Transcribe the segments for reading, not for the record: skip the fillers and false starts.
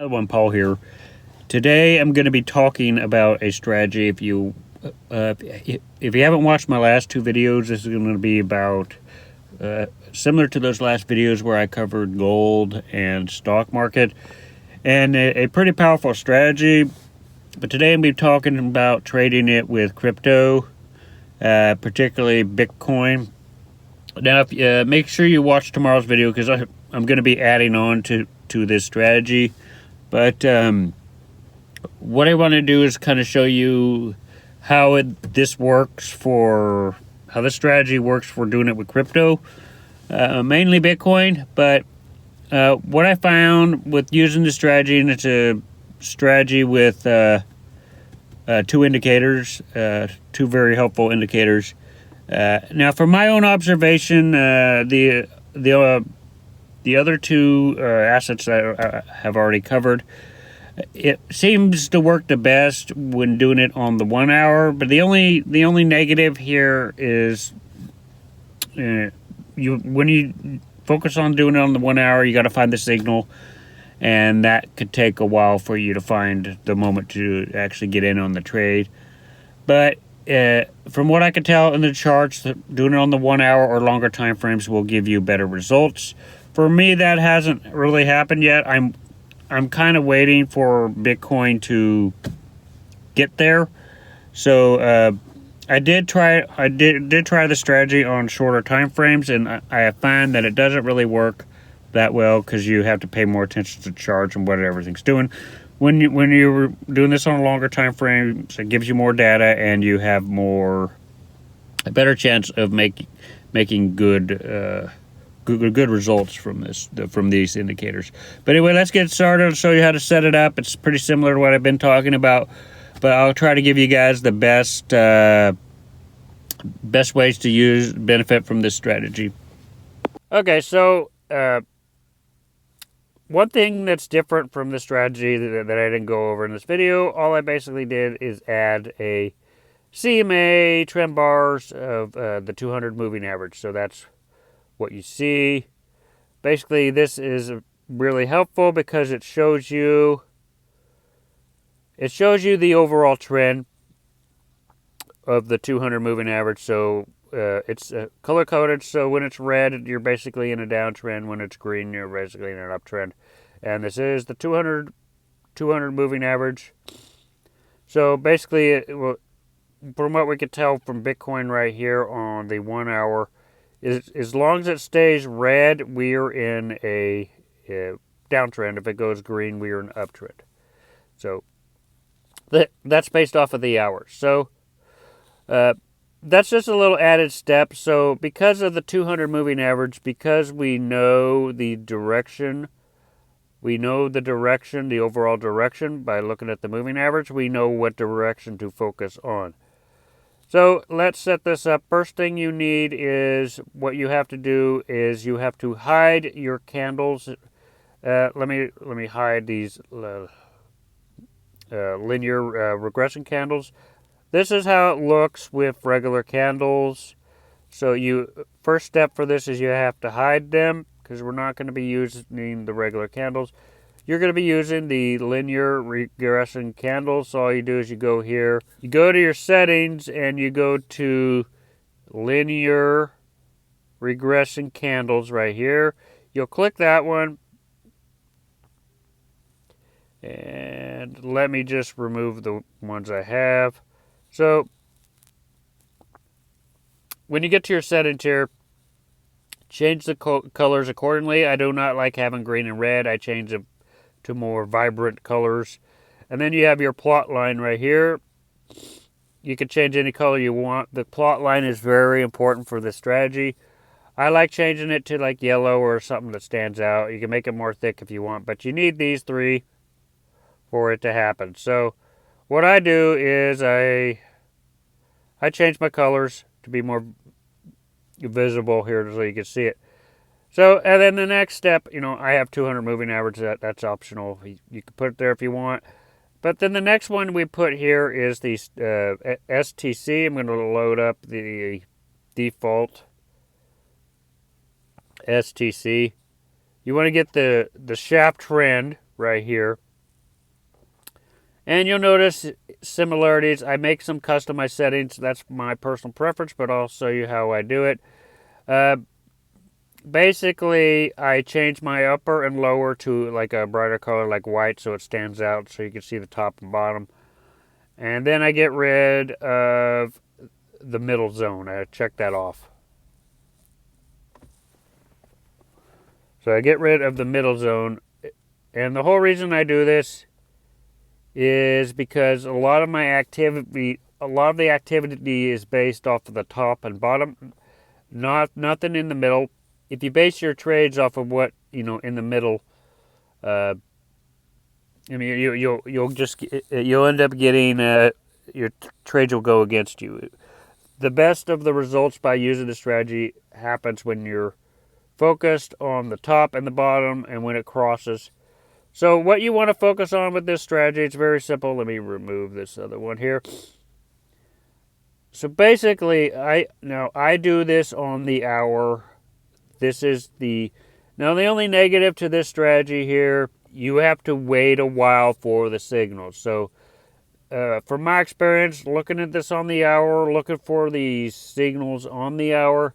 One Paul here. Today I'm going to be talking about a strategy. If you haven't watched my last two videos, this is going to be about similar to those last videos where I covered gold and stock market, and a pretty powerful strategy. But today I'm going to be talking about trading it with crypto, particularly Bitcoin. Now, make sure you watch tomorrow's video because I'm going to be adding on to this strategy. But what I want to do is kind of show you how this works for how this strategy works for doing it with crypto, mainly Bitcoin. But what I found with using the strategy, and it's a strategy with two indicators, two very helpful indicators. Now, from my own observation, the other two assets that I have already covered, it seems to work the best when doing it on the 1 hour. But the only negative here is when you focus on doing it on the 1 hour, you got to find the signal, and that could take a while for you to find the moment to actually get in on the trade. But from what I can tell in the charts, doing it on the 1 hour or longer time frames will give you better results. For me, that hasn't really happened yet. I'm kind of waiting for Bitcoin to get there. So I did try the strategy on shorter time frames, and I have found that it doesn't really work that well because you have to pay more attention to the charts and what everything's doing. When you're doing this on a longer time frame, it gives you more data, and you have a better chance of making good results from these indicators. But anyway, let's get started. I'll show you how to set it up. It's pretty similar to what I've been talking about, but I'll try to give you guys the best ways to benefit from this strategy. Okay, so one thing that's different from this strategy that I didn't go over in this video, all I basically did is add a CMA trend bars of the 200 moving average. So that's what you see. Basically, this is really helpful because it shows you the overall trend of the 200 moving average. So it's color coded, so when it's red, you're basically in a downtrend. When it's green, you're basically in an uptrend. And this is the 200 moving average. So basically, from what we could tell from Bitcoin right here on the 1 hour, as long as it stays red, we're in a downtrend. If it goes green, we're in an uptrend. So that's based off of the hours. So that's just a little added step. So because of the 200 moving average, because we know the direction, the overall direction by looking at the moving average, we know what direction to focus on. So let's set this up. First thing you need is, what you have to do is you have to hide your candles. Let me hide these linear regression candles. This is how it looks with regular candles. So first step for this is you have to hide them, because we're not going to be using the regular candles. You're going to be using the linear regression candles. So all you do is you go here, you go to your settings, and you go to linear regression candles right here. You'll click that one. And let me just remove the ones I have. So when you get to your settings here, change the colors accordingly. I do not like having green and red. I change them to more vibrant colors. And then you have your plot line right here. You can change any color you want. The plot line is very important for this strategy. I like changing it to like yellow or something that stands out. You can make it more thick if you want, but you need these three for it to happen. So what I do is I change my colors to be more visible here so you can see it. So, and then the next step, I have 200 moving average. That's optional. You can put it there if you want. But then the next one we put here is the STC. I'm going to load up the default STC. You want to get the shaft trend right here. And you'll notice similarities. I make some customized settings. That's my personal preference, but I'll show you how I do it. Basically, I change my upper and lower to like a brighter color like white so it stands out so you can see the top and bottom. And then I get rid of the middle zone. I check that off. So I get rid of the middle zone. And the whole reason I do this is because a lot of the activity is based off of the top and bottom, nothing in the middle. If you base your trades off of what in the middle, I mean you'll end up getting your trades will go against you. The best of the results by using the strategy happens when you're focused on the top and the bottom and when it crosses. So what you want to focus on with this strategy, it's very simple. Let me remove this other one here. So basically, I do this on the hour. Now the only negative to this strategy here, you have to wait a while for the signals. So from my experience, looking at this on the hour, looking for the signals on the hour,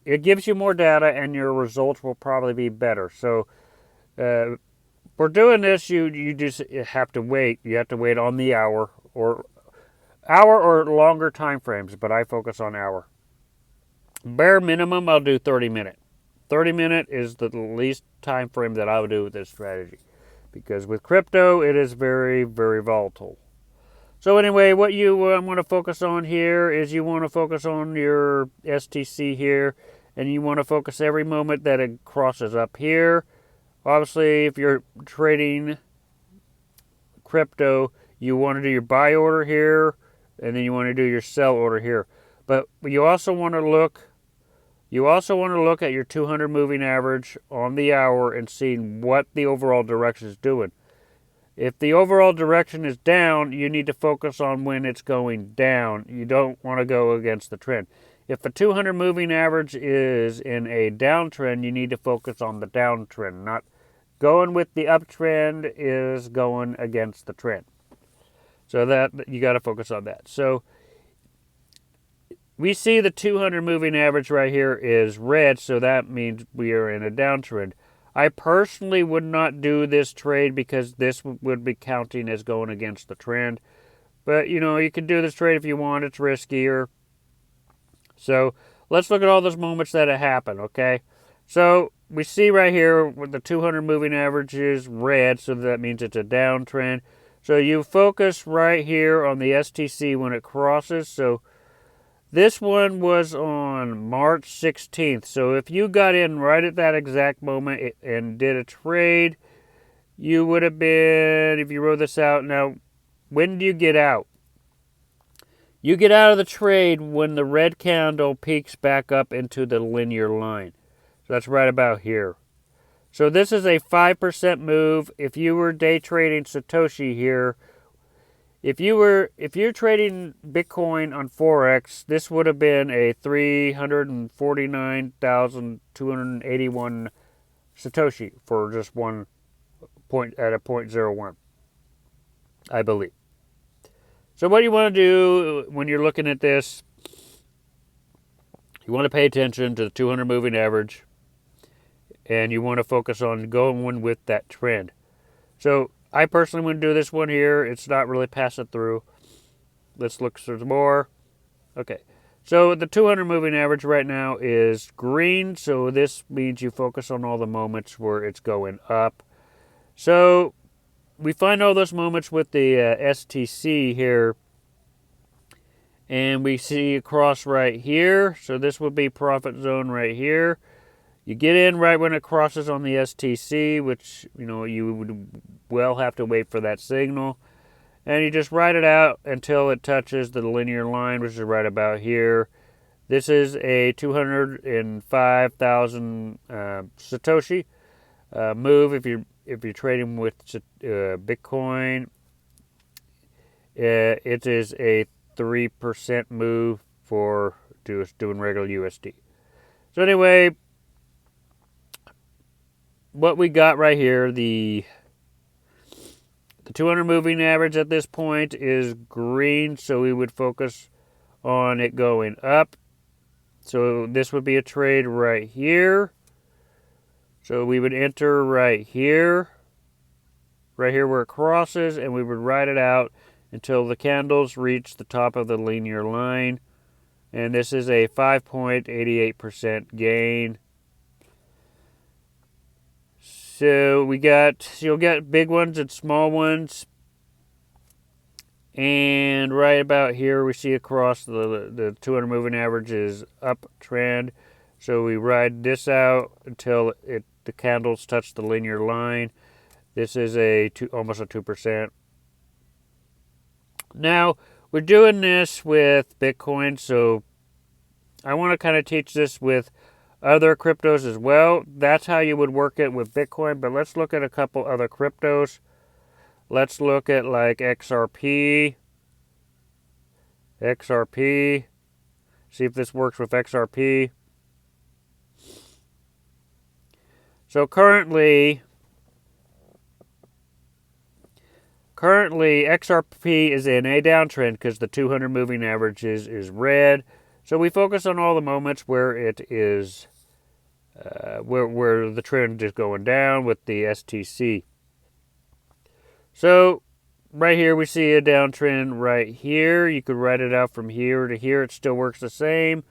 it gives you more data and your results will probably be better. So for doing this, you just have to wait. You have to wait on the hour or longer time frames, but I focus on hour. Bare minimum, I'll do 30-minute. 30-minute is the least time frame that I would do with this strategy, because with crypto, it is very, very volatile. So anyway, what you want to focus on here is you want to focus on your STC here, and you want to focus every moment that it crosses up here. Obviously, if you're trading crypto, you want to do your buy order here, and then you want to do your sell order here. But you also want to look at your 200 moving average on the hour and seeing what the overall direction is doing. If the overall direction is down, you need to focus on when it's going down. You don't want to go against the trend. If the 200 moving average is in a downtrend, you need to focus on the downtrend. Not going with the uptrend is going against the trend. So that you got to focus on that. So we see the 200 moving average right here is red, so that means we are in a downtrend. I personally would not do this trade because this would be counting as going against the trend. But, you can do this trade if you want. It's riskier. So let's look at all those moments that have happened, okay? So we see right here with the 200 moving average is red, so that means it's a downtrend. So you focus right here on the STC when it crosses. So this one was on March 16th. So if you got in right at that exact moment and did a trade, you would have been, if you wrote this out. Now, when do you get out? You get out of the trade when the red candle peaks back up into the linear line. So that's right about here. So this is a 5% move. If you were day trading Satoshi here, if you're trading Bitcoin on Forex, this would have been a 349,281 Satoshi for just 1 point at a 0.01, I believe. So what you want to do when you're looking at this, you want to pay attention to the 200 moving average, and you want to focus on going with that trend. So I personally want to do this one here. It's not really passing through. Let's look for some more. Okay. So the 200 moving average right now is green. So this means you focus on all the moments where it's going up. So we find all those moments with the STC here. And we see a cross right here. So this would be profit zone right here. You get in right when it crosses on the STC, which, you would well have to wait for that signal. And you just ride it out until it touches the linear line, which is right about here. This is a 205,000 Satoshi move. If you're trading with Bitcoin, it is a 3% move for doing regular USD. So anyway, what we got right here, the The 200 moving average at this point is green, so we would focus on it going up. So this would be a trade right here. So we would enter right here where it crosses, and we would ride it out until the candles reach the top of the linear line. And this is a 5.88% gain. So you'll get big ones and small ones. And right about here we see across the 200 moving average is uptrend. So we ride this out until the candles touch the linear line. This is almost a 2%. Now, we're doing this with Bitcoin, so I want to kind of teach this with other cryptos as well. That's how you would work it with Bitcoin, but let's look at a couple other cryptos. Let's look at like XRP. See if this works with XRP. So currently XRP is in a downtrend because the 200 moving average is red. So we focus on all the moments where it is, where the trend is going down with the STC. So right here we see a downtrend right here. You could write it out from here to here. It still works the same.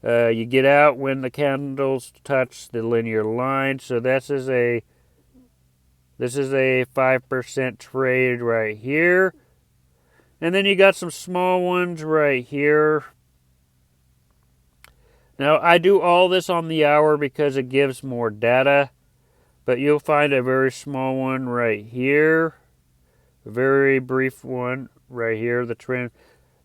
You get out when the candles touch the linear line. So this is a 5% trade right here. And then you got some small ones right here. Now, I do all this on the hour because it gives more data. But you'll find a very small one right here. A very brief one right here. The trend,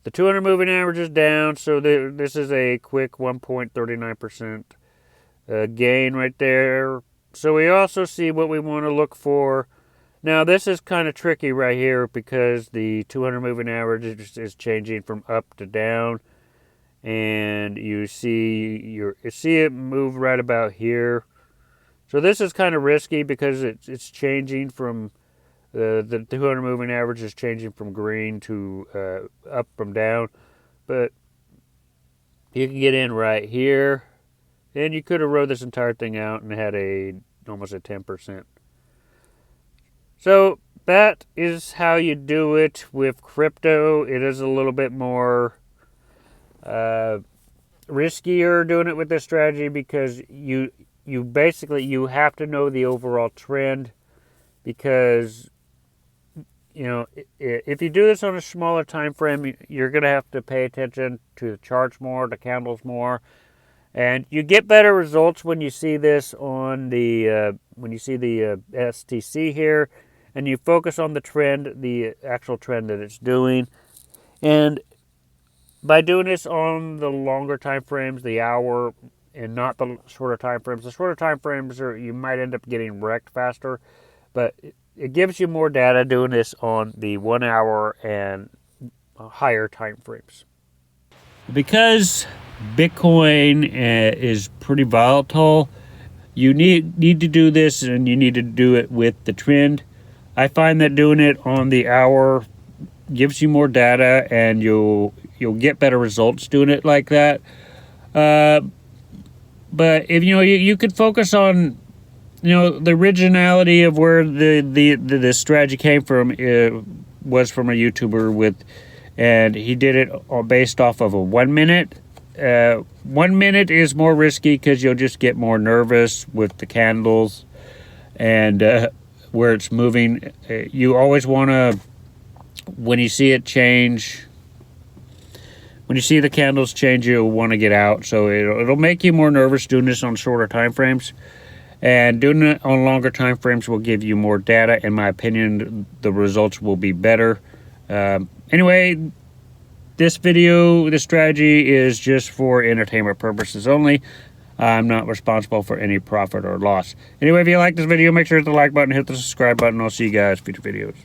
the 200 moving average is down. So this is a quick 1.39% gain right there. So we also see what we want to look for. Now this is kind of tricky right here because the 200 moving average is changing from up to down, and you see it move right about here. So this is kind of risky because it's changing from the 200 moving average is changing from green to up from down, but you can get in right here. And you could have rode this entire thing out and had almost a 10%. So that is how you do it with crypto. It is a little bit more riskier doing it with this strategy because you basically have to know the overall trend, because if you do this on a smaller time frame, you're going to have to pay attention to the charts more, the candles more. And you get better results when you see this on the STC here, and you focus on the trend, the actual trend that it's doing. And by doing this on the longer time frames, the hour, and not the shorter time frames, you might end up getting wrecked faster, but it gives you more data doing this on the 1 hour and higher time frames. Because Bitcoin is pretty volatile, you need to do this, and you need to do it with the trend. I find that doing it on the hour gives you more data, and you'll get better results doing it like that. But if you could focus on the originality of where the strategy came from. Was from a YouTuber and he did it based off of a 1 minute. 1 minute is more risky because you'll just get more nervous with the candles and where it's moving. You always want to, when you see it change, when you see the candles change, you'll want to get out. So it'll make you more nervous doing this on shorter time frames. And doing it on longer time frames will give you more data. In my opinion, the results will be better. Anyway, this strategy is just for entertainment purposes only. I'm not responsible for any profit or loss. Anyway, if you like this video, make sure to hit the like button, hit the subscribe button. I'll see you guys in future videos.